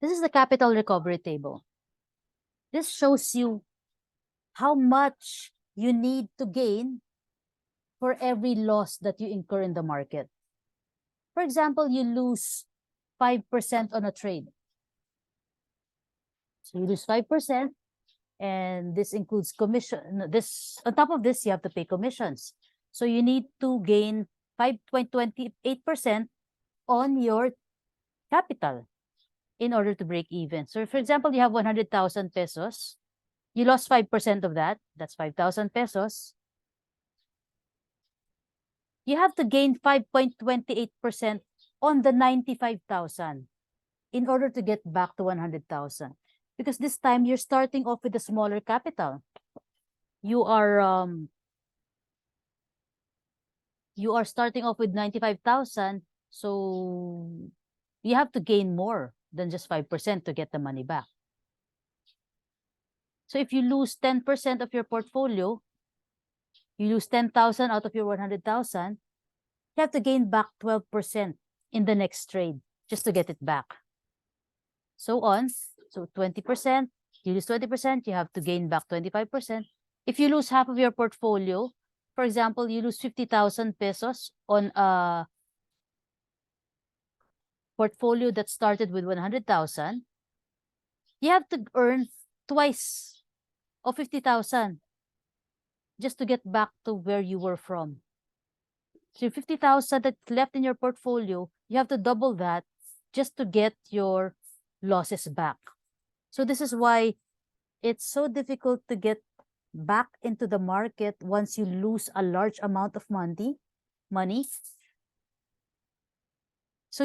This is the capital recovery table. This shows you how much you need to gain for every loss that you incur in the market. For example, you lose 5% on a trade. So you lose 5%, and this includes commission. This, on top of this, you have to pay commissions. So you need to gain 5.28% on your capital in order to break even. So for example, you have 100,000 pesos. You lost 5% of that. That's 5,000 pesos. You have to gain 5.28% on the 95,000 in order to get back to 100,000. Because this time you're starting off with a smaller capital. You are starting off with 95,000, so you have to gain more than just 5% to get the money back. So if you lose 10% of your portfolio, you lose 10,000 out of your 100,000, you have to gain back 12% in the next trade just to get it back. So on. So 20%, you lose 20%, you have to gain back 25%. If you lose half of your portfolio, for example, you lose 50,000 pesos on a portfolio that started with 100,000, you have to earn twice of 50,000 just to get back to where you were from. So 50,000 that's left in your portfolio, you have to double that just to get your losses back. So this is why it's so difficult to get back into the market once you lose a large amount of money. So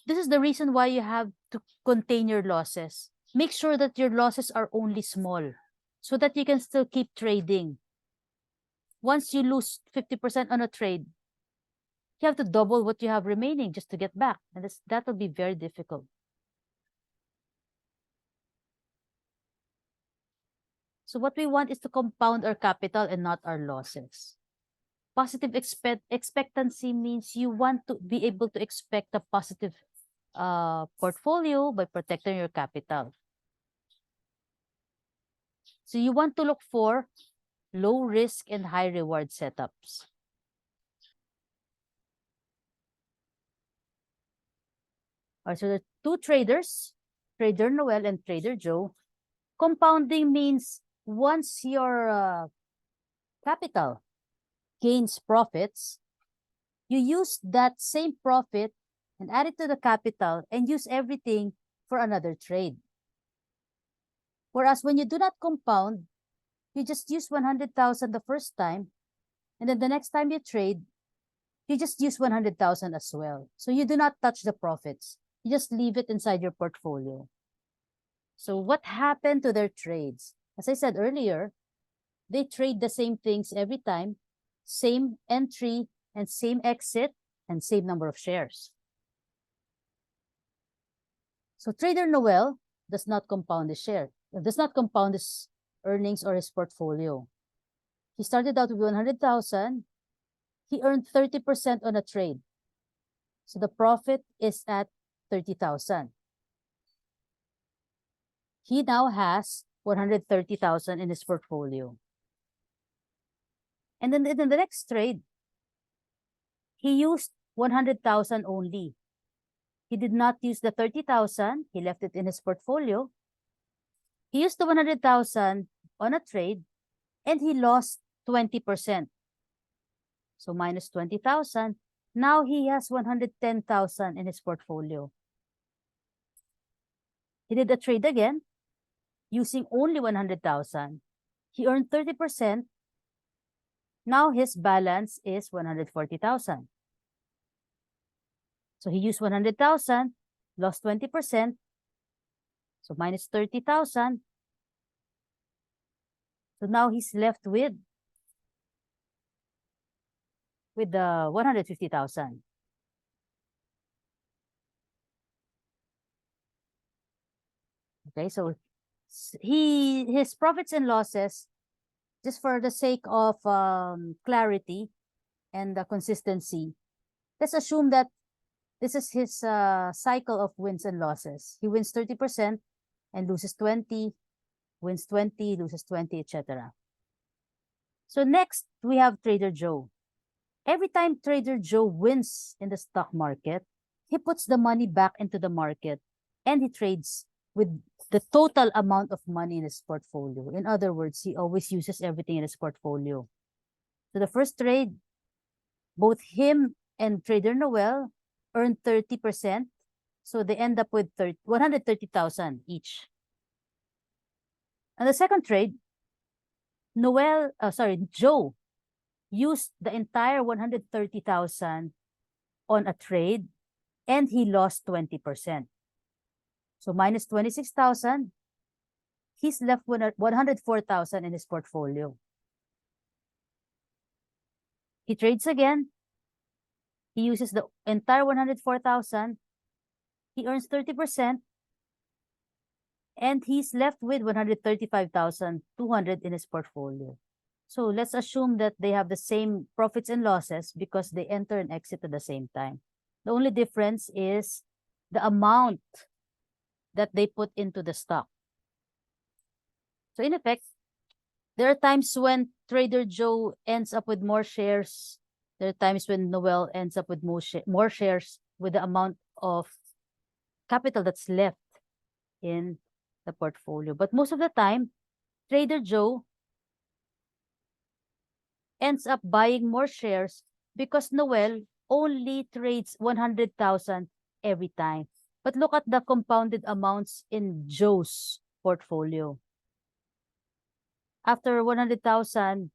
this is the reason why you have to contain your losses. Make sure that your losses are only small so that you can still keep trading. Once you lose 50% on a trade, you have to double what you have remaining just to get back. And that will be very difficult. So what we want is to compound our capital and not our losses. Positive expectancy means you want to be able to expect a positive portfolio by protecting your capital. So you want to look for low risk and high reward setups. Alright, so the two traders, Trader Noel and Trader Joe. Compounding means once your capital gains profits, you use that same profit and add it to the capital and use everything for another trade. Whereas when you do not compound, you just use 100,000 the first time, and then the next time you trade, you just use 100,000 as well. So you do not touch the profits. You just leave it inside your portfolio. So what happened to their trades? As I said earlier, they trade the same things every time, same entry and same exit and same number of shares. So Trader Noel does not compound his earnings or his portfolio. He started out with 100,000. He earned 30% on a trade. So the profit is at 30,000. He now has 130,000 in his portfolio. And then in the next trade, he used 100,000 only. He did not use the 30,000. He left it in his portfolio. He used the 100,000 on a trade, and he lost 20%. So minus 20,000. Now he has 110,000 in his portfolio. He did a trade again using only 100,000. He earned 30%. Now his balance is 140,000. So he used 100,000, lost 20%. So minus 30,000. So now he's left with the 150,000. Okay, so his profits and losses, just for the sake of clarity and the consistency, let's assume that This is his cycle of wins and losses. He wins 30% and loses 20, wins 20, loses 20, etc. So next, we have Trader Joe. Every time Trader Joe wins in the stock market, he puts the money back into the market and he trades with the total amount of money in his portfolio. In other words, he always uses everything in his portfolio. So the first trade, both him and Trader Noel earned 30%. So they end up with 130,000 each. And the second trade, Joe used the entire 130,000 on a trade and he lost 20%. So minus 26,000, he's left with 104,000 in his portfolio. He trades again. He uses the entire 104,000. He earns 30%. And he's left with 135,200 in his portfolio. So let's assume that they have the same profits and losses because they enter and exit at the same time. The only difference is the amount that they put into the stock. So in effect, there are times when Trader Joe ends up with more shares. There are times when Noel ends up with more shares with the amount of capital that's left in the portfolio. But most of the time, Trader Joe ends up buying more shares because Noel only trades 100,000 every time. But look at the compounded amounts in Joe's portfolio. After 100,000,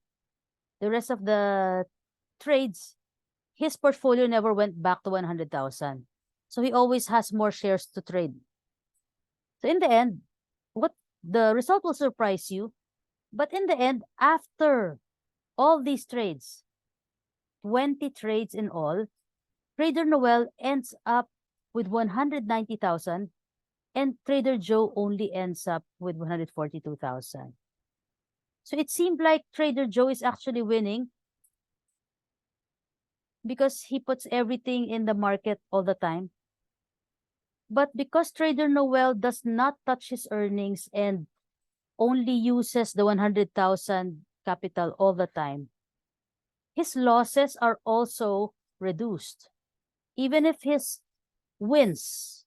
the rest of the trades, his portfolio never went back to 100,000. So he always has more shares to trade. So in the end, the result will surprise you. But in the end, after all these trades, 20 trades in all, Trader Noel ends up with 190,000 and Trader Joe only ends up with 142,000. So it seemed like Trader Joe is actually winning because he puts everything in the market all the time. But because Trader Noel does not touch his earnings and only uses the 100,000 capital all the time, his losses are also reduced. Even if his wins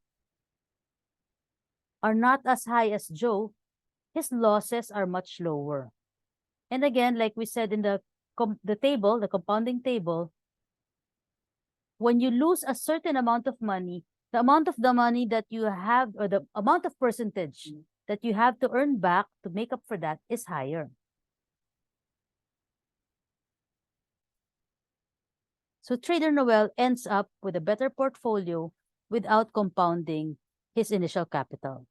are not as high as Joe, his losses are much lower. And again, like we said in the table, the compounding table, when you lose a certain amount of money, the amount of the money that you have, or the amount of percentage that you have to earn back to make up for that is higher. So Trader Noel ends up with a better portfolio without compounding his initial capital.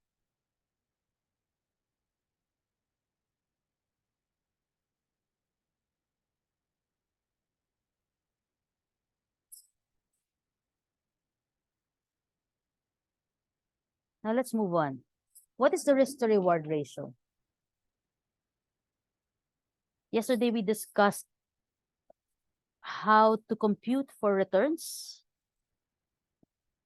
Now let's move on. What is the risk to reward ratio? Yesterday we discussed how to compute for returns.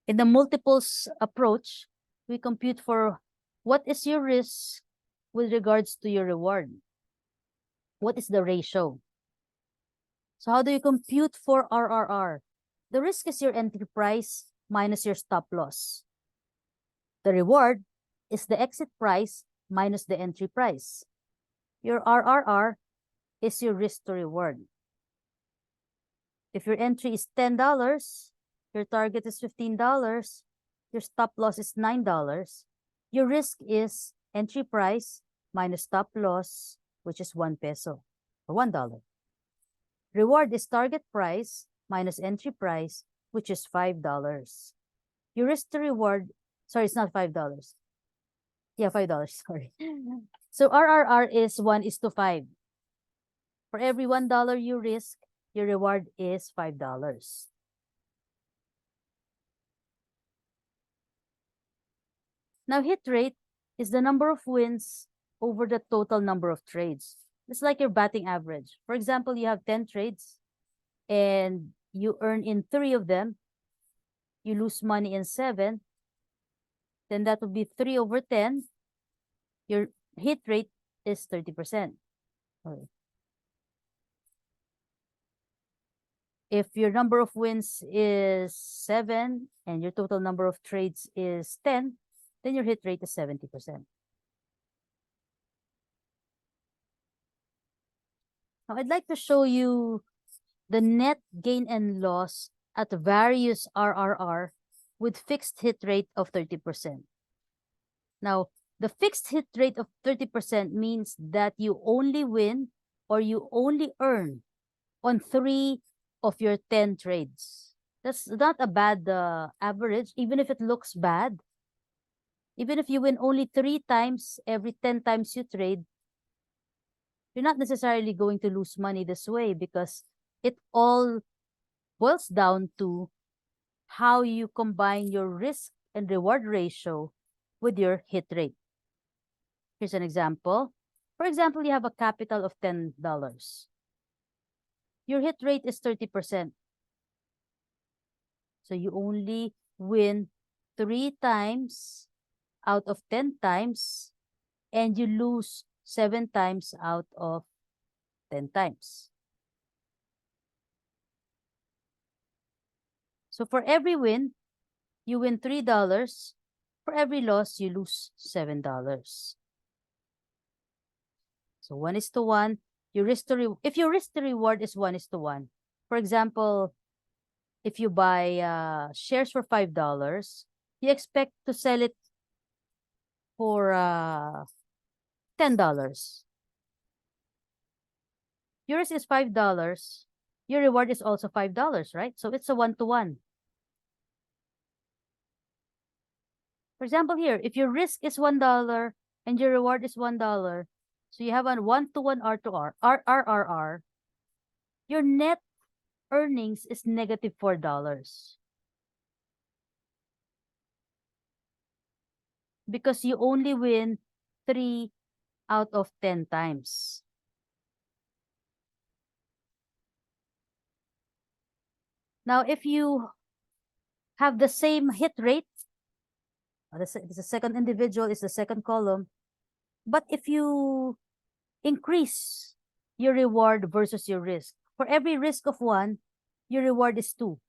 In the multiples approach, we compute for what is your risk with regards to your reward. What is the ratio? So how do you compute for RRR? The risk is your entry price minus your stop loss. The reward is the exit price minus the entry price. Your RRR is your risk to reward. If your entry is $10, your target is $15, your stop loss is $9, your risk is entry price minus stop loss, which is 1 peso or $1. Reward is target price minus entry price, which is $5. Your risk to reward, sorry, it's not $5. Yeah, $5, sorry. So RRR is 1:5. For every $1 you risk, your reward is $5. Now, hit rate is the number of wins over the total number of trades. It's like your batting average. For example, you have 10 trades and you earn in 3 of them. you lose money in 7, then that would be 3 over 10. Your hit rate is 30%. Okay. If your number of wins is 7 and your total number of trades is 10, then your hit rate is 70%. Now, I'd like to show you the net gain and loss at various RRR with fixed hit rate of 30%. Now, the fixed hit rate of 30% means that you only win or you only earn on 3 of your 10 trades. That's not a bad average, even if it looks bad. Even if you win only 3 times every 10 times you trade, you're not necessarily going to lose money this way because it all boils down to how you combine your risk and reward ratio with your hit rate. Here's an example. For example, you have a capital of $10. Your hit rate is 30%. So you only win 3 times out of 10 times, and you lose 7 times out of 10 times. So for every win, you win $3. For every loss, you lose $7. So 1:1. If your risk to reward is 1:1, for example, if you buy shares for $5, you expect to sell it for $10. Your risk is $5. Your reward is also $5, right? So it's a 1:1. For example, here, if your risk is $1 and your reward is $1, so you have a 1:1 RRR, your net earnings is negative $4. Because you only win 3 out of 10 times. Now, if you have the same hit rate, the second individual is the second column, but if you increase your reward versus your risk, for every risk of 1, your reward is 2.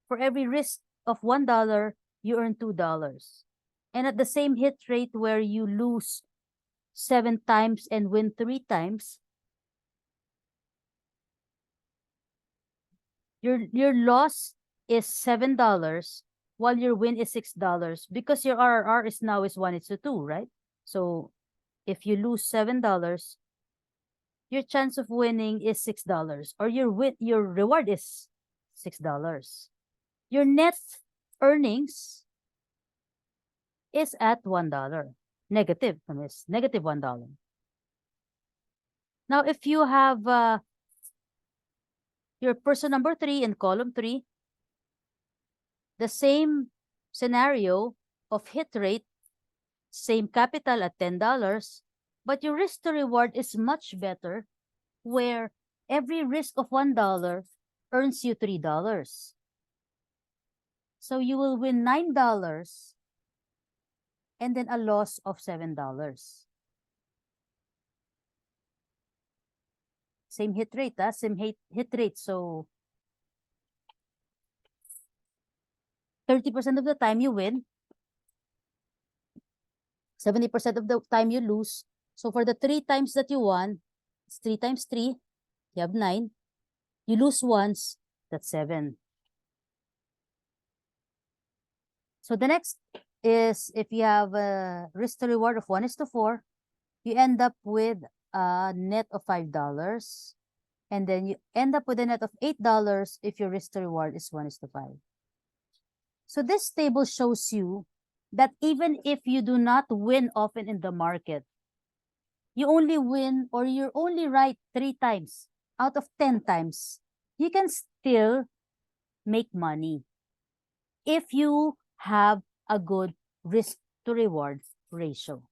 For every risk of $1, you earn $2. And at the same hit rate where you lose 7 times and win 3 times, your loss is $7 while your win is $6 because your RRR is 1:2, right? So if you lose $7, your chance of winning is $6, or your reward is $6. Your net earnings is at $1. Negative, negative $1. Now, if you have your person number 3 in column 3, the same scenario of hit rate, same capital at $10, but your risk to reward is much better, where every risk of $1 earns you $3. So you will win $9 and then a loss of $7. Same hit rate, same hit rate. So 30% of the time you win, 70% of the time you lose. So for the 3 times that you won, it's 3 times 3, you have 9. You lose once, that's 7. So the next is if you have a risk to reward of 1:4, you end up with a net of $5. And then you end up with a net of $8 if your risk to reward is 1:5. So this table shows you that even if you do not win often in the market, you only win or you're only right 3 times out of 10 times, you can still make money if you have a good risk to reward ratio.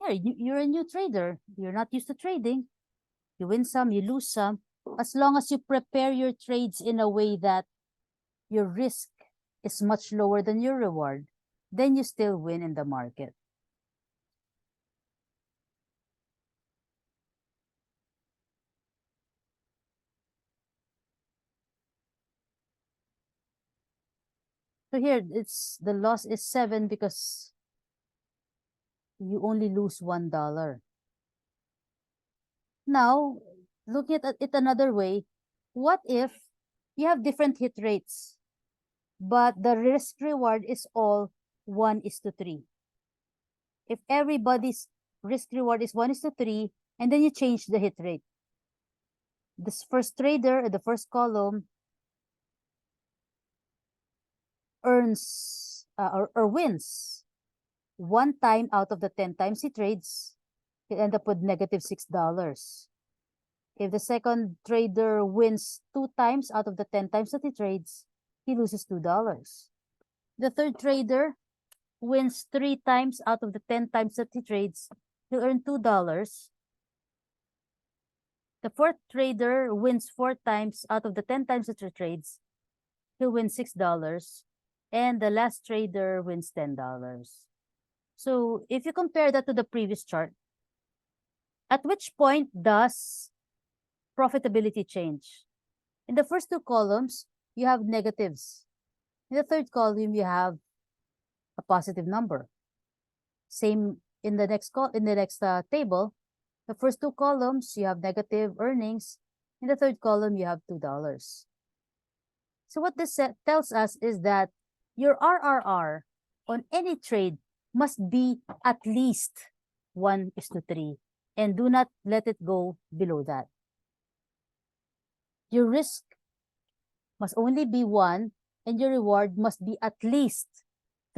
Yeah, you're a new trader. You're not used to trading. You win some, you lose some. As long as you prepare your trades in a way that your risk is much lower than your reward, then you still win in the market. So here, the loss is 7 because you only lose $1. Now, looking at it another way, what if you have different hit rates, but the risk reward is all 1:3? If everybody's risk reward is 1:3, and then you change the hit rate. This first trader at the first column earns or wins 1 time out of the 10 times he trades. He'll end up with -$6. If the second trader wins 2 times out of the 10 times that he trades, he loses $2. The third trader wins 3 times out of the 10 times that he trades, he'll earn $2. The fourth trader wins 4 times out of the 10 times that he trades, he'll win $6. And the last trader wins $10. So if you compare that to the previous chart, at which point does profitability change? In the first 2 columns, you have negatives. In the third column, you have a positive number. Same in the next table. The first 2 columns, you have negative earnings. In the third column, you have $2. So what this tells us is that your RRR on any trade must be at least 1:3, and do not let it go below that. Your risk must only be 1, and your reward must be at least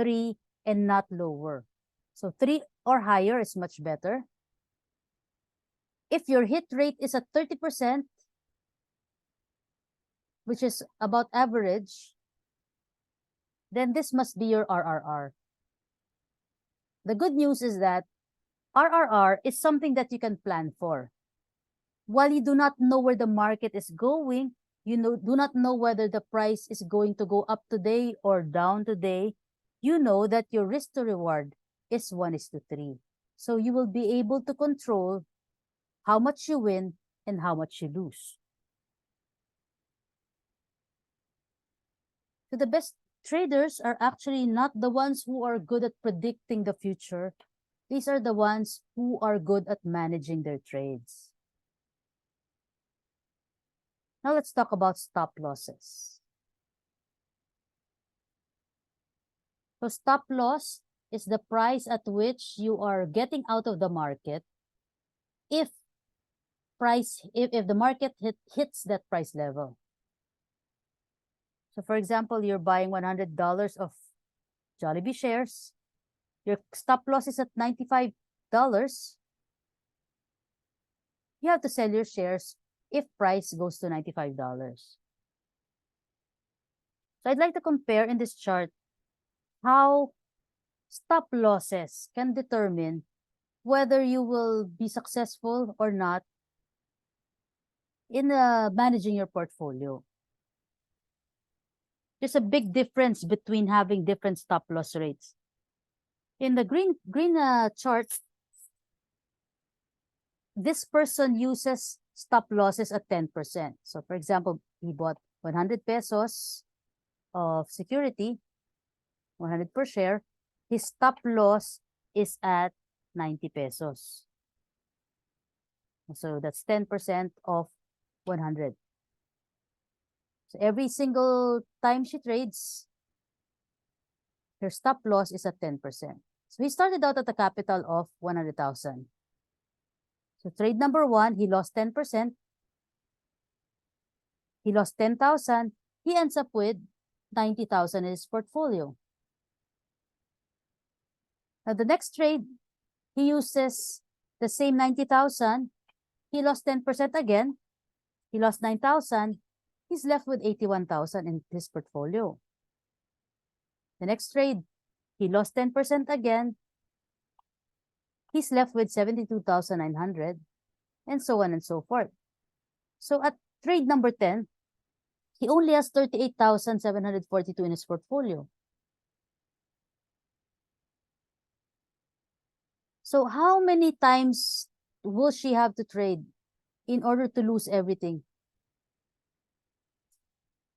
3 and not lower. So 3 or higher is much better. If your hit rate is at 30%, which is about average, then this must be your RRR. The good news is that RRR is something that you can plan for. While you do not know where the market is going, do not know whether the price is going to go up today or down today, you know that your risk to reward is 1:3. So you will be able to control how much you win and how much you lose. So the best traders are actually not the ones who are good at predicting the future. These are the ones who are good at managing their trades. Now let's talk about stop losses. So stop loss is the price at which you are getting out of the market if the market hits that price level. So for example, you're buying $100 of Jollibee shares. Your stop loss is at $95. You have to sell your shares if price goes to $95. So I'd like to compare in this chart how stop losses can determine whether you will be successful or not in managing your portfolio. There's a big difference between having different stop loss rates. In the green chart, this person uses stop losses at 10%. So for example, he bought 100 pesos of security, 100 per share. His stop loss is at 90 pesos. So that's 10% of 100. So every single time she trades, her stop loss is at 10%. So he started out at a capital of 100,000. So trade number 1, he lost 10%. He lost 10,000. He ends up with 90,000 in his portfolio. Now the next trade, he uses the same 90,000. He lost 10% again. He lost 9,000. He's left with 81,000 in his portfolio. The next trade, he lost 10% again. He's left with 72,900, and so on and so forth. So at trade number 10, He only has 38,742 in his portfolio. So how many times will she have to trade in order to lose everything?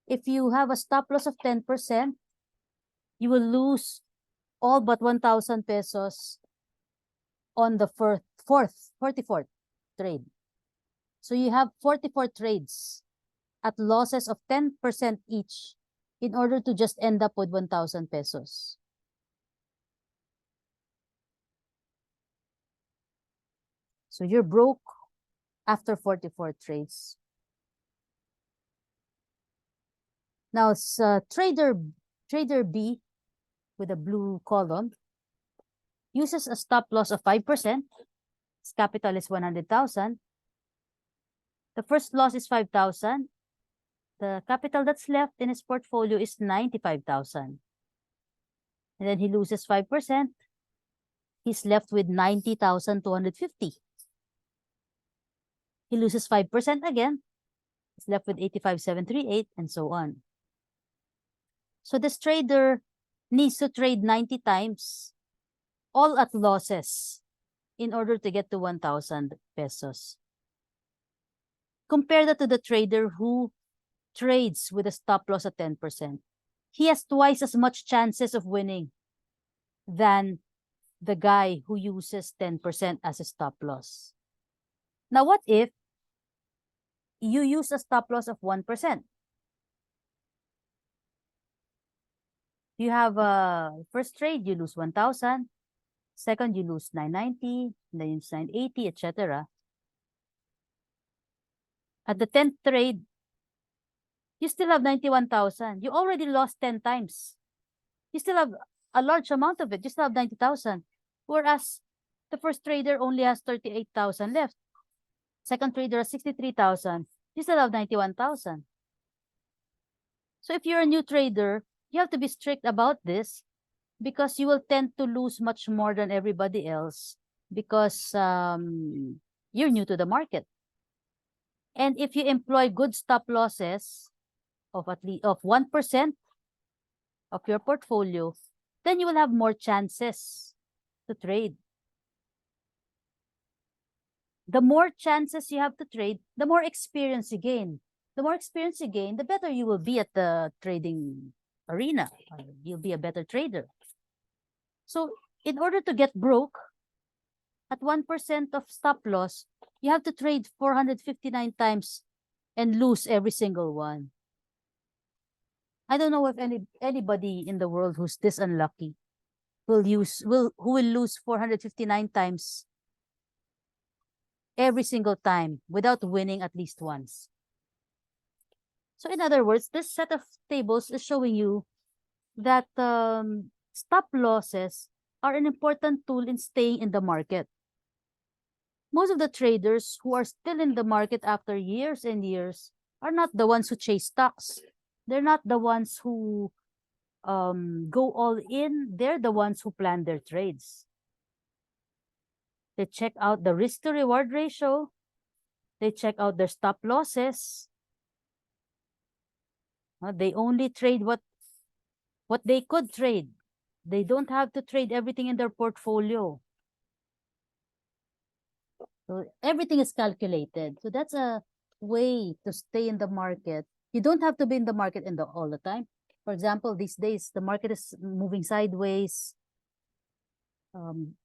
If you have a stop loss of 10%, you will lose all but 1,000 pesos on the 44th trade. So you have 44 trades at losses of 10% each in order to just end up with 1,000 pesos. So you're broke after 44 trades. Now, trader B with a blue column uses a stop loss of 5%. His capital is 100,000. The first loss is 5,000. The capital that's left in his portfolio is 95,000. And then he loses 5%. He's left with 90,250. He loses 5% again. He's left with 85,738 and so on. So this trader needs to trade 90 times, all at losses, in order to get to 1,000 pesos. Compare that to the trader who trades with a stop loss at 10%. He has twice as much chances of winning than the guy who uses 10% as a stop loss. Now, what if you use a stop loss of 1%? You have a first trade, you lose 1,000. Second, you lose 990, then you lose 980, etc. At the 10th trade, you still have 91,000. You already lost 10 times. You still have a large amount of it. You still have 90,000. Whereas the first trader only has 38,000 left. Second trader has 63,000. You still have 91,000. So if you're a new trader, you have to be strict about this because you will tend to lose much more than everybody else because you're new to the market. And if you employ good stop losses of at least of 1% of your portfolio, then you will have more chances to trade. The more chances you have to trade, the more experience you gain. The more experience you gain, the better you will be at the trading arena. You'll be a better trader. So in order to get broke, at 1% of stop loss, you have to trade 459 times and lose every single one. I don't know if anybody in the world who's this unlucky who will lose 459 times every single time without winning at least once. So in other words, this set of tables is showing you that stop losses are an important tool in staying in the market. Most of the traders who are still in the market after years and years are not the ones who chase stocks. They're not the ones who go all in. They're the ones who plan their trades. They check out the risk to reward ratio. They check out their stop losses. They only trade what they could trade. They don't have to trade everything in their portfolio. So everything is calculated. So that's a way to stay in the market. You don't have to be in the market all the time. For example, these days, the market is moving sideways.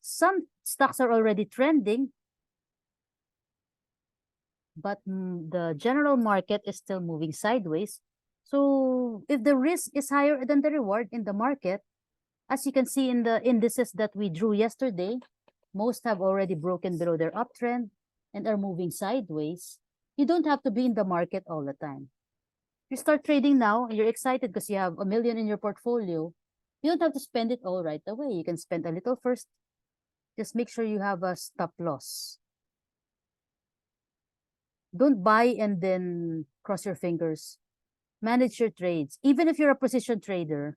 Some stocks are already trending, but the general market is still moving sideways. So if the risk is higher than the reward in the market, as you can see in the indices that we drew yesterday, most have already broken below their uptrend and are moving sideways. You don't have to be in the market all the time. You start trading now and you're excited because you have 1 million in your portfolio. You don't have to spend it all right away. You can spend a little first. Just make sure you have a stop loss. Don't buy and then cross your fingers. Manage your trades. Even if you're a position trader,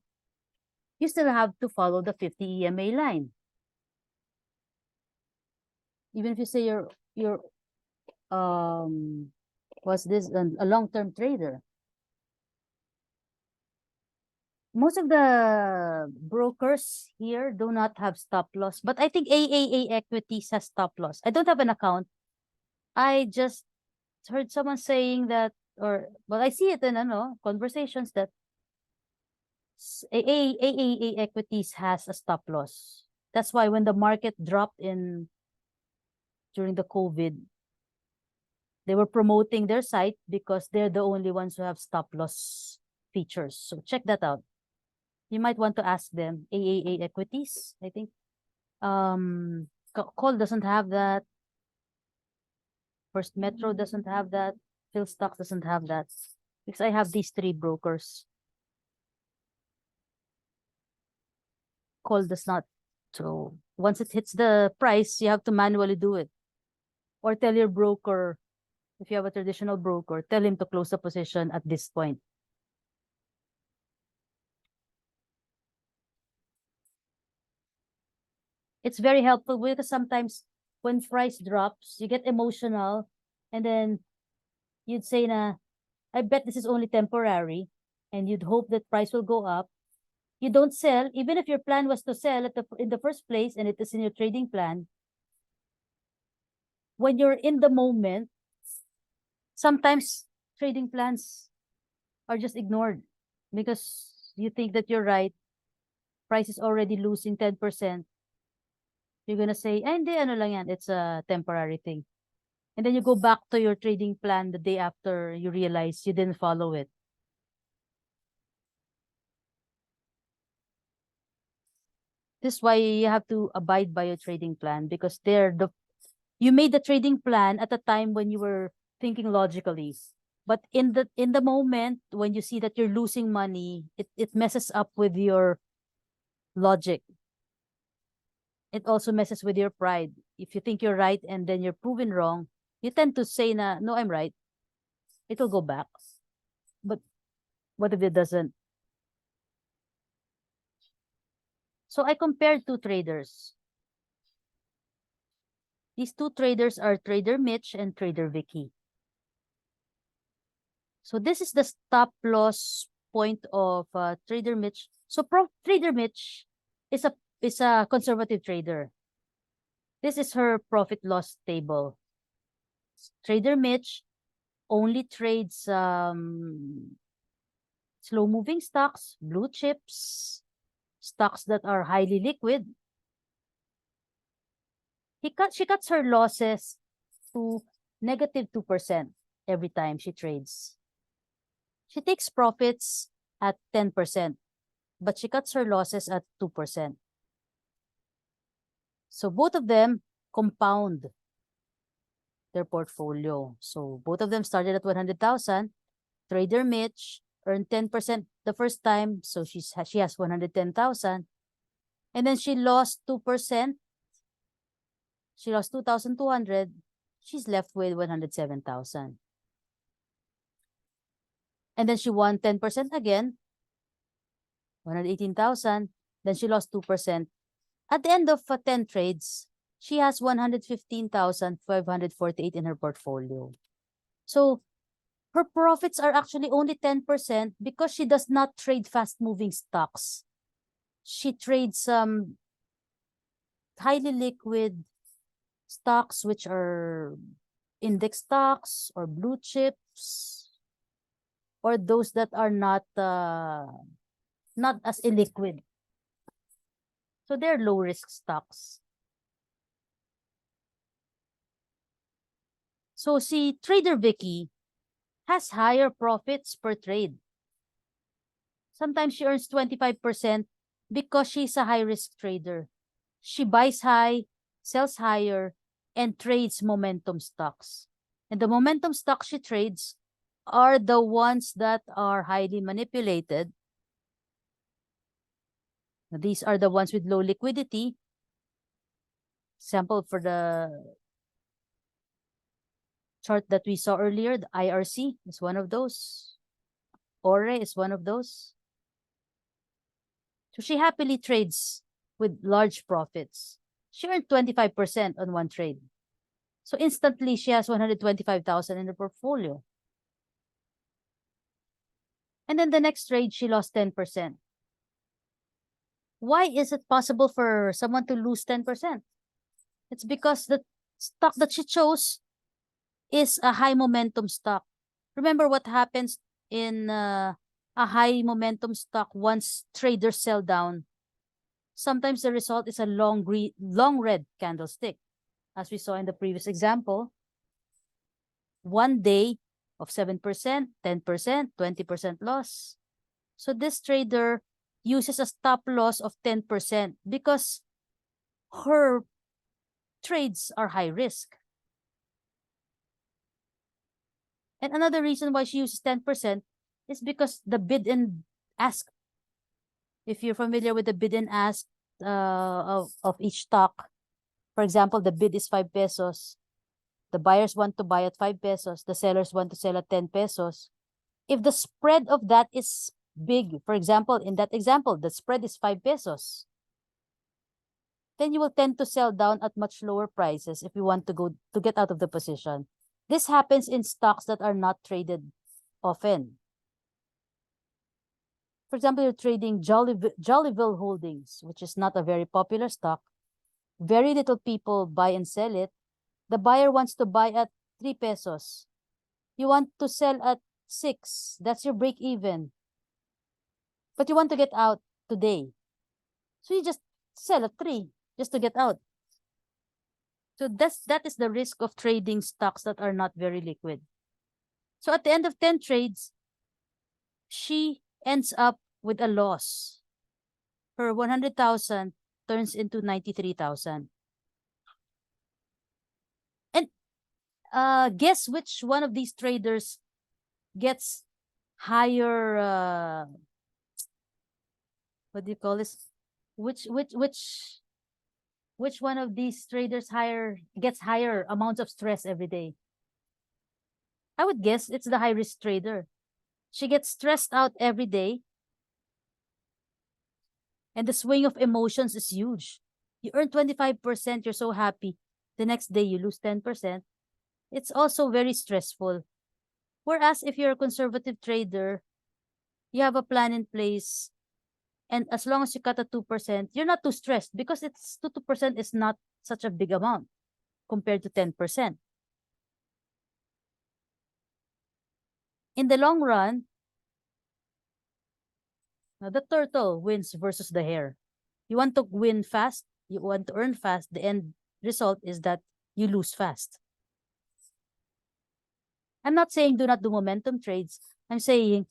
you still have to follow the 50 EMA line. Even if you say you're what's this, a long-term trader, most of the brokers here do not have stop loss, but I think AAA Equities has stop loss. I don't have an account. I just heard someone saying that, or well, I see it in conversations that AAA Equities has a stop loss. That's why when the market dropped during the COVID, they were promoting their site because they're the only ones who have stop loss features. So check that out. You might want to ask them. AAA Equities, I think. Call doesn't have that. First Metro doesn't have that. Philstock doesn't have that. Because I have these three brokers. Call does not. So once it hits the price, you have to manually do it. Or tell your broker, if you have a traditional broker, tell him to close the position at this point. It's very helpful because sometimes when price drops, you get emotional and then you'd say na, I bet this is only temporary, and you'd hope that price will go up. You don't sell, even if your plan was to sell in the first place and it is in your trading plan. When you're in the moment, sometimes trading plans are just ignored because you think that you're right. Price is already losing 10%. You're gonna say, hindi, ano lang yan, it's a temporary thing. And then you go back to your trading plan the day after you realize you didn't follow it. This is why you have to abide by your trading plan because you made the trading plan at a time when you were thinking logically. But in the moment when you see that you're losing money, it messes up with your logic. It also messes with your pride. If you think you're right and then you're proven wrong, you tend to say na, no, I'm right. It'll go back. But what if it doesn't? So I compared two traders. These two traders are Trader Mitch and Trader Vicky. So this is the stop loss point of Trader Mitch. So Trader Mitch is a conservative trader. This is her profit loss table. Trader Mitch only trades slow moving stocks, blue chips, stocks that are highly liquid. She cuts her losses to negative 2% every time she trades. She takes profits at 10%, but she cuts her losses at 2%. So both of them compound their portfolio. So both of them started at 100,000. Trader Mitch earned 10% the first time, so she has 110,000. And then she lost 2%. She lost 2,200. She's left with 107,000. And then she won 10% again, 118,000. Then she lost 2%. At the end of 10 trades, she has 115,548 in her portfolio. So her profits are actually only 10% because she does not trade fast-moving stocks. She trades highly liquid stocks, which are index stocks or blue chips, or those that are not as illiquid. So they're low-risk stocks. So see, Trader Vicky has higher profits per trade. Sometimes she earns 25% because she's a high-risk trader. She buys high, sells higher, and trades momentum stocks. And the momentum stocks she trades are the ones that are highly manipulated. These are the ones with low liquidity. Sample for the chart that we saw earlier, the IRC is one of those. ORE is one of those. So she happily trades with large profits. She earned 25% on one trade. So instantly, she has 125,000 in her portfolio. And then the next trade, she lost 10%. Why is it possible for someone to lose 10%? It's because the stock that she chose is a high momentum stock. Remember what happens in a high momentum stock once traders sell down? Sometimes the result is a long red candlestick. As we saw in the previous example, one day of 7%, 10%, 20% loss. So this trader uses a stop loss of 10% because her trades are high risk. And another reason why she uses 10% is because the bid and ask. If you're familiar with the bid and ask of each stock, for example, the bid is 5 pesos. The buyers want to buy at 5 pesos. The sellers want to sell at 10 pesos. If the spread of that is big, for example, in that example, the spread is 5 pesos, then you will tend to sell down at much lower prices if you want to get out of the position. This happens in stocks that are not traded often. For example, you're trading Jollyville Holdings, which is not a very popular stock. Very little people buy and sell it. The buyer wants to buy at 3 pesos. You want to sell at 6. That's your break even. But you want to get out today. So you just sell at 3 just to get out. So that is the risk of trading stocks that are not very liquid. So at the end of 10 trades, she ends up with a loss. Her 100,000 turns into 93,000. And guess which one of these traders gets higher, what do you call this? Which one of these traders gets higher amounts of stress every day? I would guess it's the high risk trader. She gets stressed out every day. And the swing of emotions is huge. You earn 25%, you're so happy. The next day you lose 10%. It's also very stressful. Whereas if you're a conservative trader, you have a plan in place. And as long as you cut at 2%, you're not too stressed because 2% is not such a big amount compared to 10%. In the long run, the turtle wins versus the hare. You want to win fast, you want to earn fast, the end result is that you lose fast. I'm not saying do not do momentum trades. I'm saying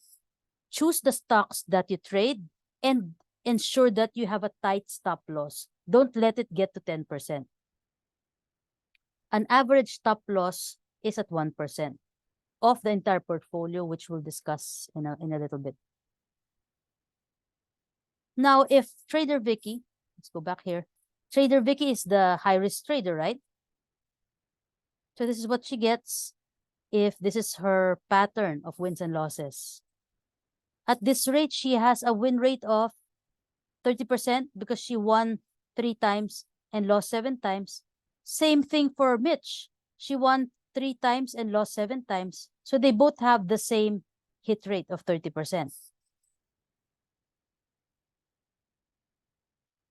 choose the stocks that you trade and ensure that you have a tight stop loss. Don't let it get to 10%. An average stop loss is at 1% of the entire portfolio, which we'll discuss in a little bit. Now, if Trader Vicky, let's go back here. Trader Vicky is the high-risk trader, right? So this is what she gets if this is her pattern of wins and losses. At this rate, she has a win rate of 30% because she won 3 times and lost 7 times. Same thing for Mitch. She won 3 times and lost 7 times. So they both have the same hit rate of 30%.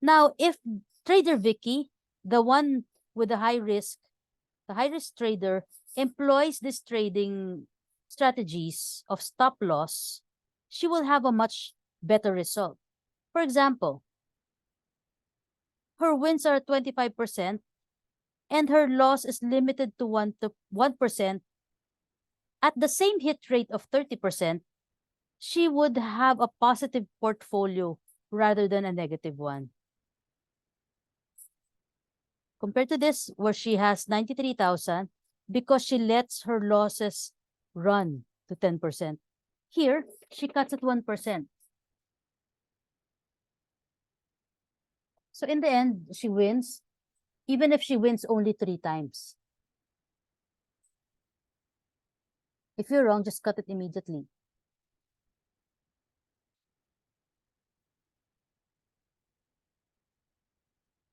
Now, if Trader Vicky, the one with the high risk trader, employs these trading strategies of stop loss, she will have a much better result. For example, her wins are 25% and her loss is limited to 1%. At the same hit rate of 30%, she would have a positive portfolio rather than a negative one. Compared to this, where she has 93,000, because she lets her losses run to 10%. Here, she cuts at 1%. So in the end, she wins, even if she wins only 3 times. If you're wrong, just cut it immediately.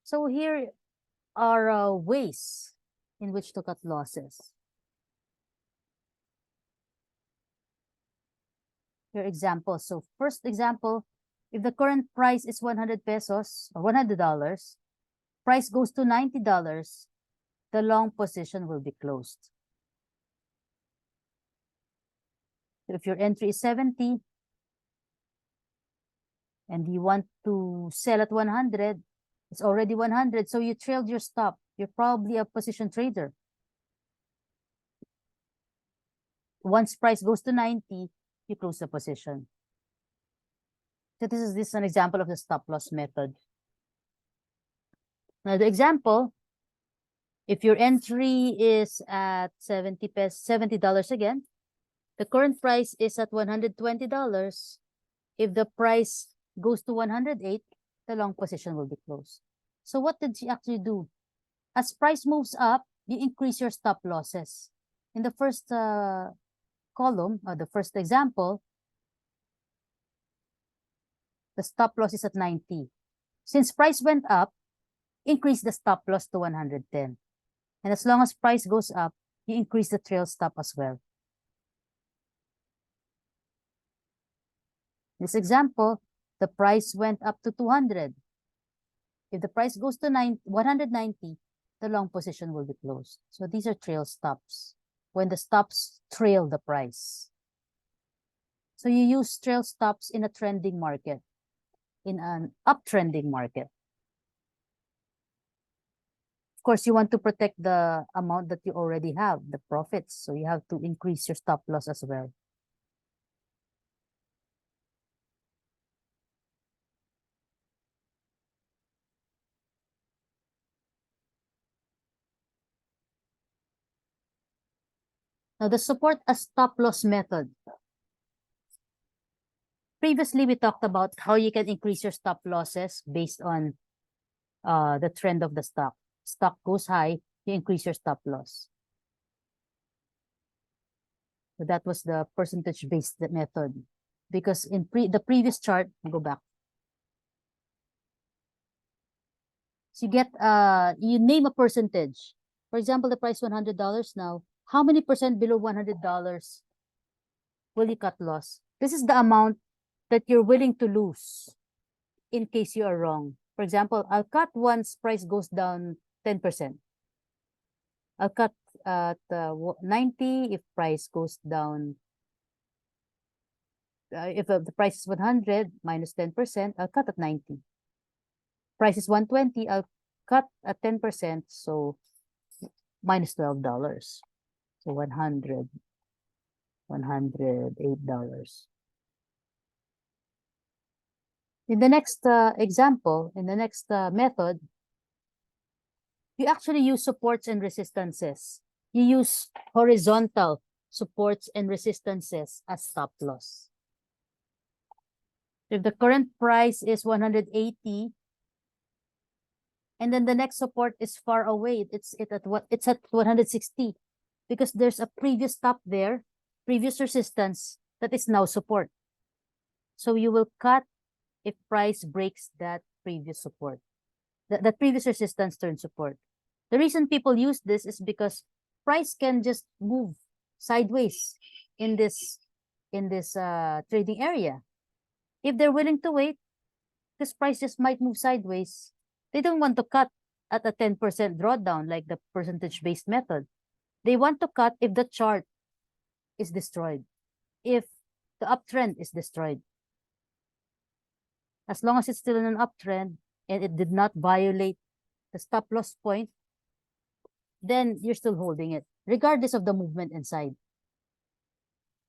So here are ways in which to cut losses. Here examples. So first example, If the current price is 100 pesos or $100, price goes to $90, the long position will be closed. If your entry is 70 and you want to sell at 100, it's already 100, so you trailed your stop. You're probably a position trader. Once price goes to 90, you close the position. So this is an example of the stop loss method. Now the example, if your entry is at $70 again, the current price is at $120. If the price goes to 108, the long position will be closed. So what did she actually do? As price moves up, you increase your stop losses. In the first column, or the first example, the stop loss is at 90. Since price went up, increase the stop loss to 110. And as long as price goes up, you increase the trail stop as well. This example, the price went up to 200. If the price goes to 190, the long position will be closed. So these are trail stops, when the stops trail the price. So you use trail stops in a trending market, in an uptrending market. Of course, you want to protect the amount that you already have, the profits. So you have to increase your stop loss as well. Now, the support as stop loss method. Previously, we talked about how you can increase your stop losses based on the trend of the stock. Stock goes high, you increase your stop loss. So that was the percentage-based method. Because in the previous chart, go back. So you get, you name a percentage. For example, the price $100 now. How many percent below $100 will you cut loss? This is the amount that you're willing to lose in case you are wrong. For example, I'll cut once price goes down 10%. I'll cut at 90 if price goes down. If the price is 100 minus 10%, I'll cut at 90. Price is 120, I'll cut at 10%, so minus $12. So $108. In the next example, in the next method, you actually use supports and resistances. You use horizontal supports and resistances as stop loss. If the current price is 180, and then the next support is far away, it's at 160, because there's a previous stop there, previous resistance that is now support. So you will cut if price breaks that previous support. That previous resistance turns support. The reason people use this is because price can just move sideways in this trading area. If they're willing to wait, this price just might move sideways. They don't want to cut at a 10% drawdown like the percentage-based method. They want to cut if the chart is destroyed, if the uptrend is destroyed. As long as it's still in an uptrend and it did not violate the stop loss point, then you're still holding it, regardless of the movement inside.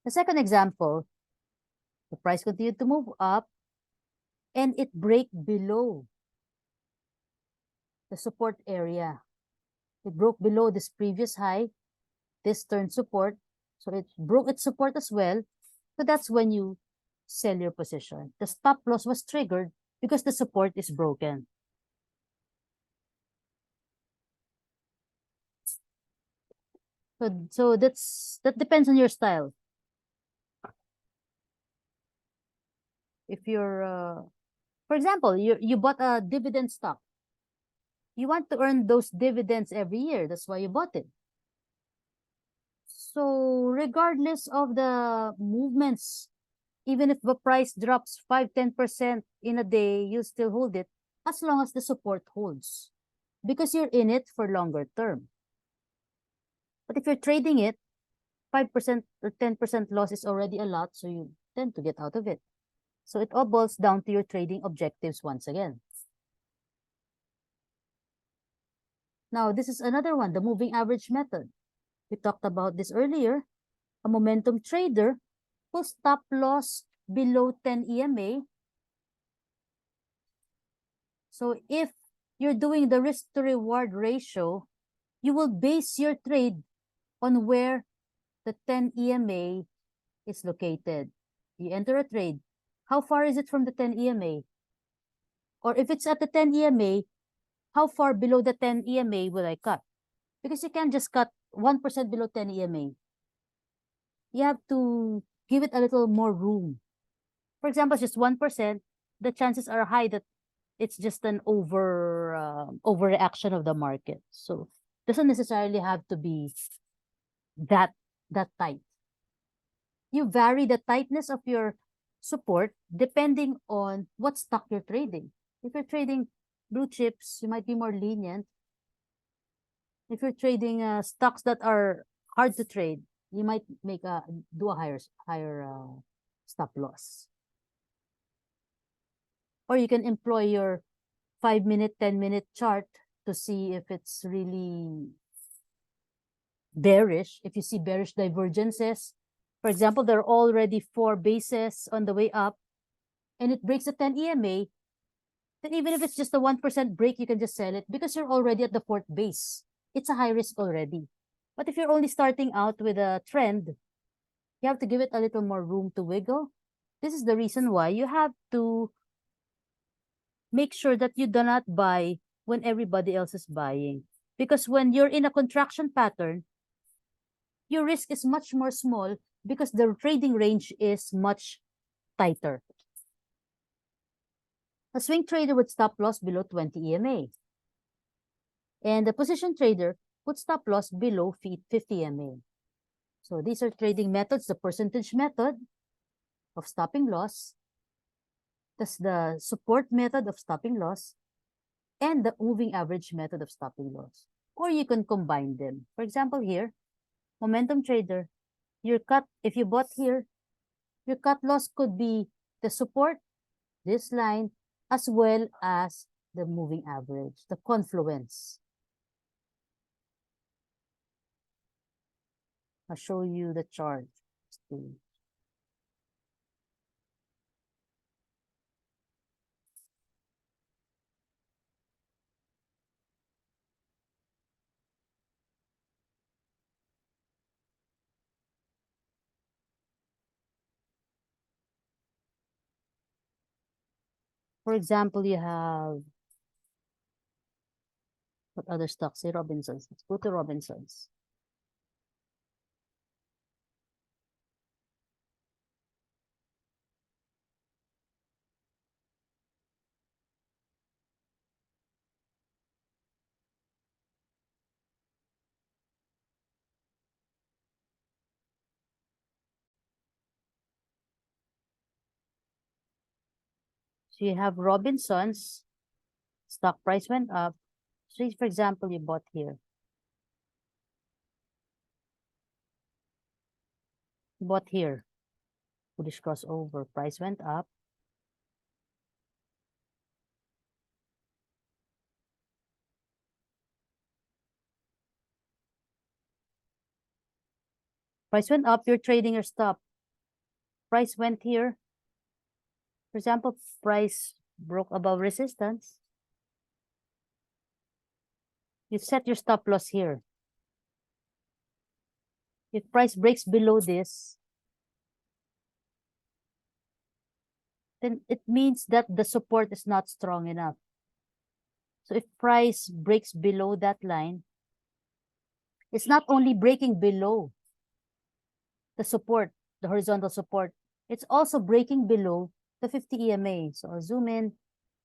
The second example, the price continued to move up and it break below the support area. It broke below this previous high. This turned support. So it broke its support as well. So that's when you sell your position. The stop loss was triggered because the support is broken. So that depends on your style. If you're, for example, you bought a dividend stock. You want to earn those dividends every year. That's why you bought it. So regardless of the movements Even if the price drops 5-10% in a day, you still hold it as long as the support holds because you're in it for longer term. But if you're trading it, 5% or 10% loss is already a lot, so you tend to get out of it. So it all boils down to your trading objectives once again. Now, this is another one, the moving average method. We talked about this earlier. A momentum trader will stop loss below 10 EMA. So if you're doing the risk to reward ratio, you will base your trade on where the 10 EMA is located. You enter a trade. How far is it from the 10 EMA? Or if it's at the 10 EMA, how far below the 10 EMA will I cut? Because you can't just cut 1% below 10 EMA. You have to give it a little more room. For example, just 1%, the chances are high that it's just an overreaction of the market. So doesn't necessarily have to be that tight. You vary the tightness of your support depending on what stock you're trading. If you're trading blue chips, you might be more lenient. If you're trading stocks that are hard to trade, you might do a higher stop loss. Or you can employ your 5-minute, 10-minute chart to see if it's really bearish. If you see bearish divergences, for example, there are already 4 bases on the way up, and it breaks the 10 EMA, then even if it's just a 1% break, you can just sell it because you're already at the 4th base. It's a high risk already. But if you're only starting out with a trend, you have to give it a little more room to wiggle. This is the reason why you have to make sure that you do not buy when everybody else is buying. Because when you're in a contraction pattern, your risk is much more small because the trading range is much tighter. A swing trader would stop loss below 20 EMA. And the position trader would stop loss below 50 EMA. So these are trading methods, the percentage method of stopping loss, that's the support method of stopping loss, and the moving average method of stopping loss. Or you can combine them. For example, here, momentum trader, your cut, if you bought here, your cut loss could be the support, this line, as well as the moving average, the confluence. I'll show you the chart. For example, you have, what other stocks? Say Robinsons. Let's go to Robinsons. So you have Robinsons, stock price went up. So for example, you bought here. You bought here. Bullish crossover, price went up. Price went up, you're trading your stop. Price went here. For example, price broke above resistance. You set your stop loss here. If price breaks below this, then it means that the support is not strong enough. So if price breaks below that line, it's not only breaking below the support, the horizontal support, it's also breaking below the 50 EMA. So I'll zoom in.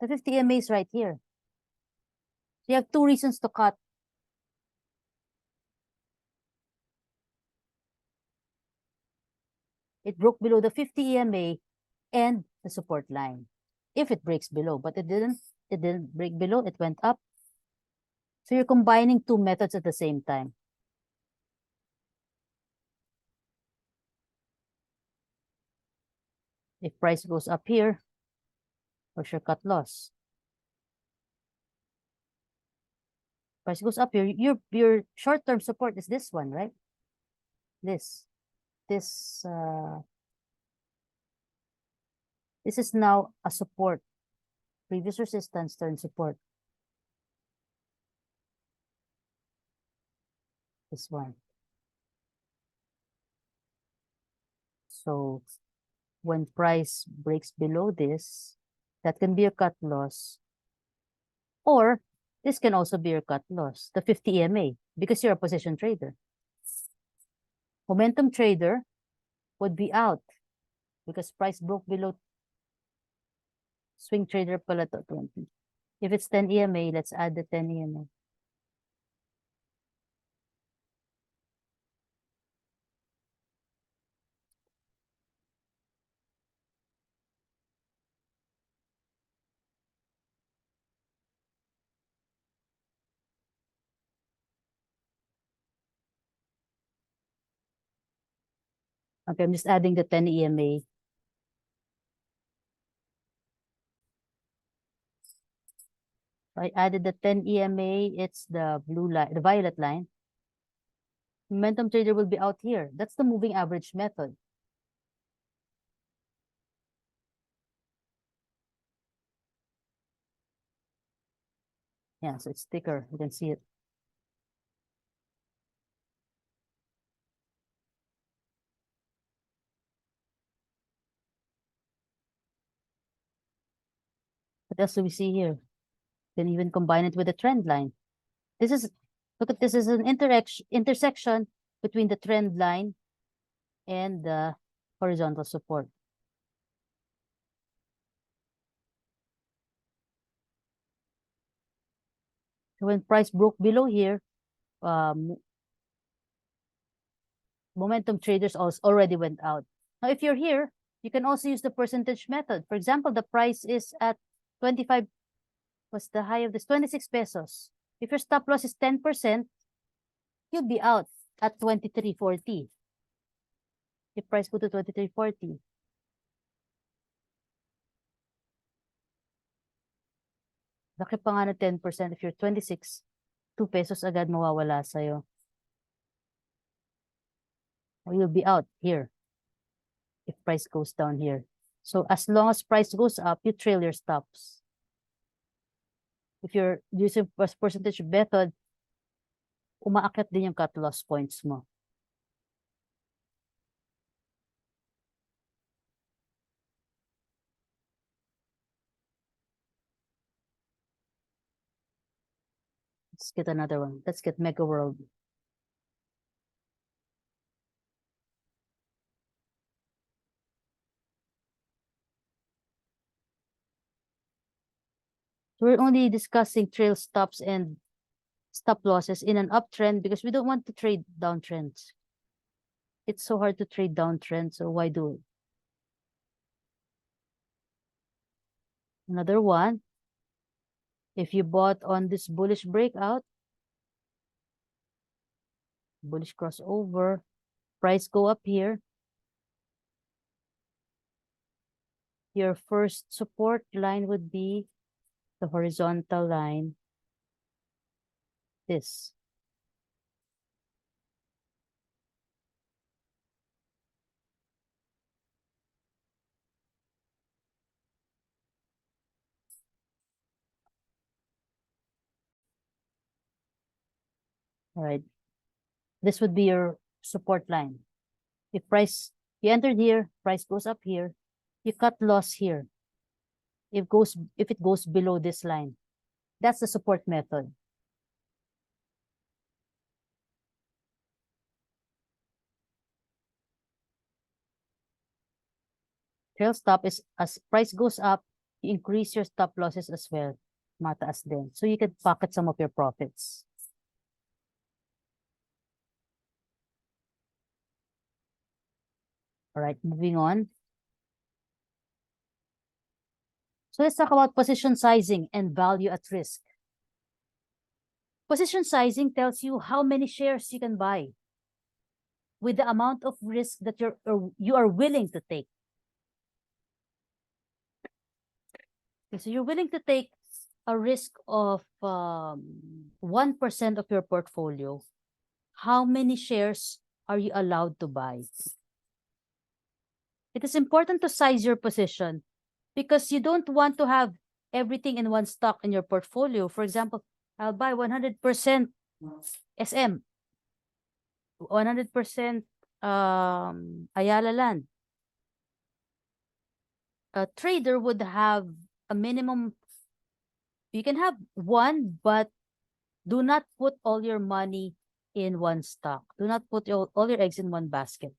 The 50 EMA is right here. So you have 2 reasons to cut. It broke below the 50 EMA, and the support line. If it breaks below, but it didn't break below, it went up. So you're combining two methods at the same time. If price goes up here, where's your cut loss? Price goes up here, your short-term support is this one, right? This this is now a support. Previous resistance turn support. This one. So when price breaks below this, that can be a cut loss. Or this can also be your cut loss, the 50 EMA, because you're a position trader. Momentum trader would be out because price broke below. Swing trader pala to 20. If it's 10 EMA, let's add the 10 EMA. Okay, I'm just adding the 10 EMA. I added the 10 EMA, it's the blue line, the violet line. Momentum trader will be out here. That's the moving average method. Yeah, so it's thicker. You can see it. What else do we see here? Can even combine it with the trend line. This is, look at this is an intersection between the trend line and the horizontal support. So when price broke below here, momentum traders also already went out. Now, if you're here, you can also use the percentage method. For example, the price is at 25, what's the high of this? 26 pesos. If your stop loss is 10%, you'll be out at 23.40. If price go to 23.40. Laki pa nga na 10%. If you're 26, 2 pesos agad mawawala sa'yo. Or you'll be out here if price goes down here. So as long as price goes up, you trail your stops. If you're using percentage method, umaakyat din yung cut loss points mo. Let's get another one. Let's get Mega World. We're only discussing trail stops and stop losses in an uptrend because we don't want to trade downtrends. It's so hard to trade downtrends, so why do it? Another one. If you bought on this bullish breakout, bullish crossover, price go up here. Your first support line would be the horizontal line. This. All right. This would be your support line. If price, you entered here, price goes up here, you cut loss here. If it goes below this line, that's the support method. Trail stop is as price goes up, you increase your stop losses as well. Mataas din. So you can pocket some of your profits. All right, moving on. So let's talk about position sizing and value at risk. Position sizing tells you how many shares you can buy with the amount of risk that you are willing to take. Okay, so you're willing to take a risk of 1% of your portfolio. How many shares are you allowed to buy? It is important to size your position because you don't want to have everything in one stock in your portfolio. For example, I'll buy 100% SM, 100% Ayala Land. A trader would have a minimum. You can have one, but do not put all your money in one stock. Do not put all your eggs in one basket.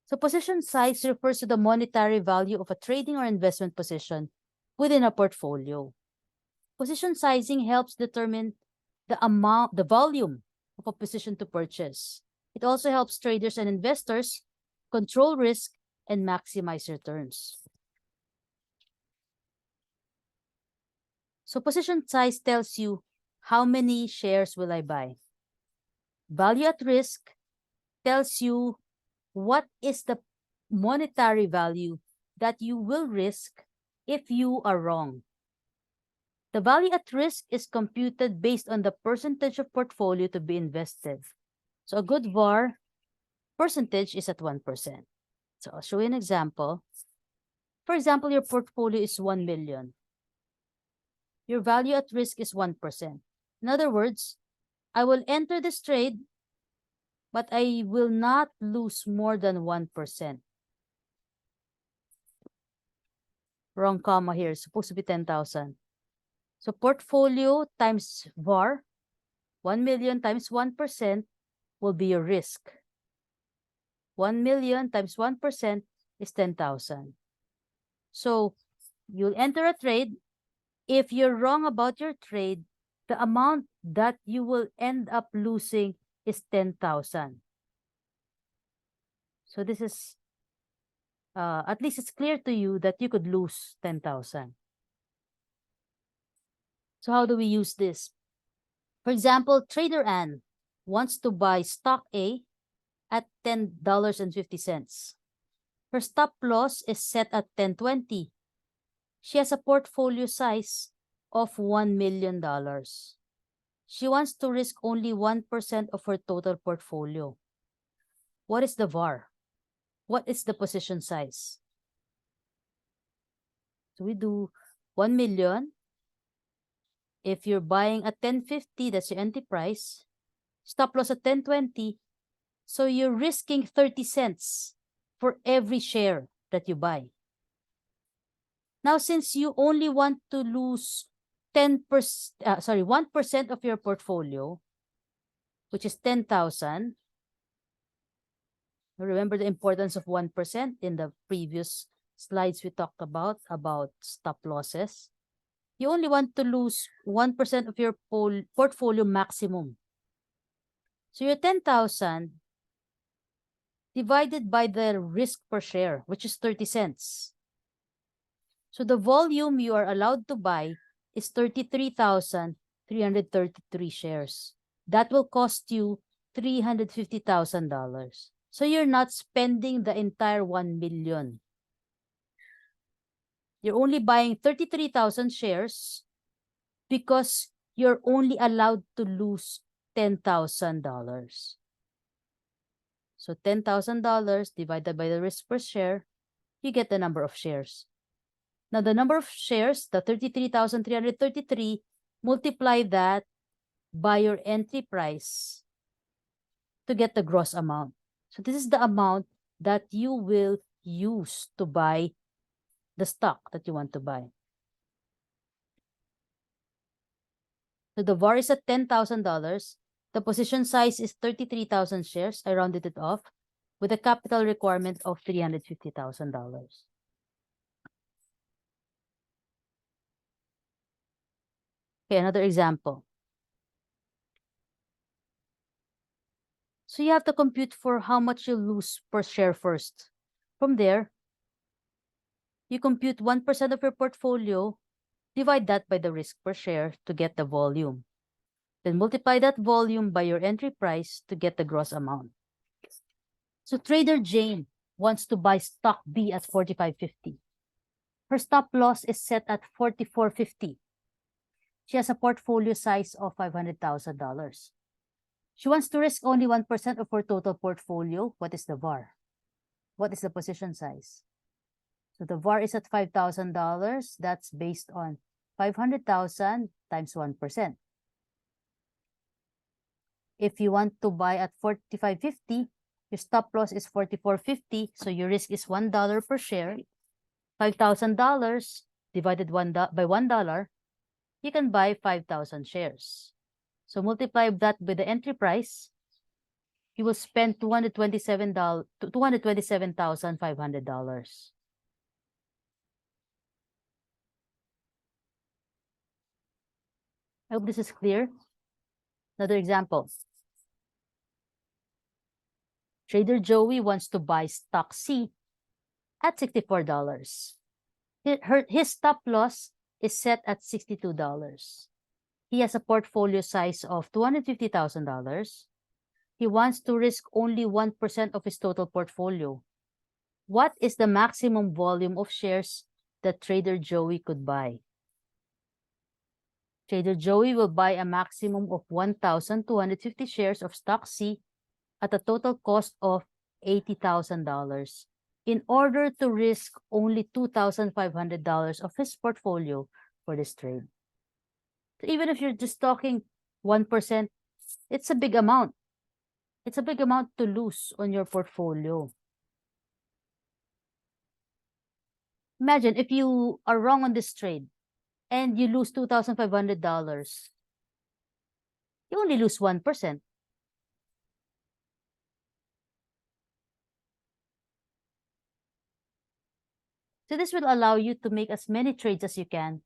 So position size refers to the monetary value of a trading or investment position within a portfolio. Position sizing helps determine the volume of a position to purchase. It also helps traders and investors control risk and maximize returns. So position size tells you how many shares will I buy. Value at risk tells you what is the monetary value that you will risk if you are wrong. The value at risk is computed based on the percentage of portfolio to be invested. So a good VAR percentage is at 1%. So I'll show you an example. For example, your portfolio is 1 million. Your value at risk is 1%. In other words, I will enter this trade, but I will not lose more than 1%. Wrong comma here. It's supposed to be 10,000. So portfolio times VAR, 1 million times 1% will be your risk. 1 million times 1% is 10,000. So you'll enter a trade. If you're wrong about your trade, the amount that you will end up losing is 10,000. So this is, at least it's clear to you that you could lose 10,000. So how do we use this? For example, Trader Ann wants to buy stock A at $10.50. Her stop loss is set at $10.20. She has a portfolio size of $1 million. She wants to risk only 1% of her total portfolio. What is the VAR? What is the position size? So we do 1 million. If you're buying at 10.50, that's your entry price. Stop loss at 10.20. So you're risking 30 cents for every share that you buy. Now, since you only want to lose 1% of your portfolio, which is 10,000. Remember the importance of 1% in the previous slides we talked about stop losses. You only want to lose 1% of your portfolio maximum. So your 10,000 divided by the risk per share, which is 30 cents. So the volume you are allowed to buy is 33,333 shares. That will cost you $350,000. So you're not spending the entire 1 million. You're only buying 33,000 shares because you're only allowed to lose $10,000. So $10,000 divided by the risk per share, you get the number of shares. Now the number of shares, the 33,333, multiply that by your entry price to get the gross amount. So this is the amount that you will use to buy the stock that you want to buy. So the VAR is at $10,000. The position size is 33,000 shares. I rounded it off with a capital requirement of $350,000. Okay, another example. So you have to compute for how much you lose per share first. From there, you compute 1% of your portfolio, divide that by the risk per share to get the volume. Then multiply that volume by your entry price to get the gross amount. So Trader Jane wants to buy stock B at 45.50. Her stop loss is set at 44.50. She has a portfolio size of $500,000. She wants to risk only 1% of her total portfolio. What is the VAR? What is the position size? So the VAR is at $5,000. That's based on 500,000 times 1%. If you want to buy at 45.50, your stop loss is 44.50, so your risk is $1 per share. $5,000 divided by $1, you can buy 5,000 shares. So multiply that by the entry price, you will spend $227,500. I hope this is clear. Another example. Trader Joey wants to buy stock C at $64. His stop loss is set at $62. He has a portfolio size of $250,000. He wants to risk only 1% of his total portfolio. What is the maximum volume of shares that Trader Joey could buy? Trader Joey will buy a maximum of 1,250 shares of stock C at a total cost of $80,000 in order to risk only $2,500 of his portfolio for this trade. So even if you're just talking 1%, it's a big amount. It's a big amount to lose on your portfolio. Imagine if you are wrong on this trade and you lose $2,500, you only lose 1%. So this will allow you to make as many trades as you can,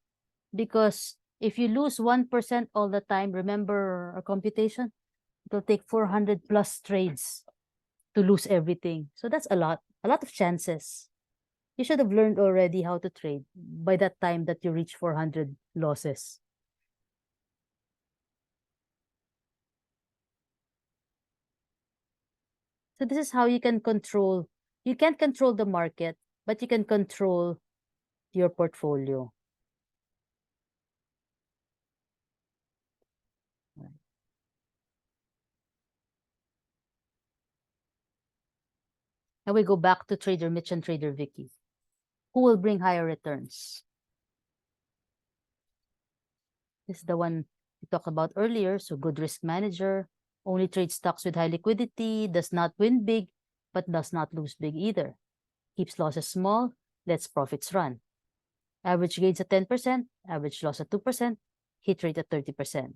because if you lose 1% all the time, remember our computation, it will take 400 plus trades to lose everything. So that's a lot of chances. You should have learned already how to trade by that time that you reach 400 losses. So this is how you can't control the market, but you can control your portfolio. Now we go back to Trader Mitch and Trader Vicky. Who will bring higher returns? This is the one we talked about earlier. So good risk manager, only trades stocks with high liquidity, does not win big, but does not lose big either. Keeps losses small, lets profits run. Average gains at 10%, average loss at 2%, hit rate at 30%.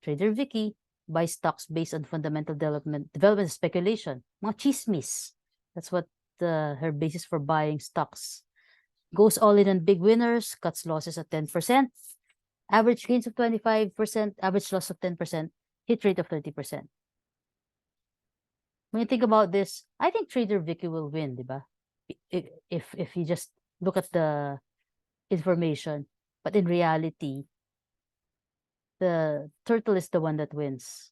Trader Vicky buys stocks based on fundamental development speculation. Mga chismis. That's what her basis for buying stocks. Goes all in on big winners, cuts losses at 10%, average gains of 25%, average loss of 10%, hit rate of 30%. When you think about this, I think Trader Vicky will win, diba? If you just look at the information. But in reality, the turtle is the one that wins.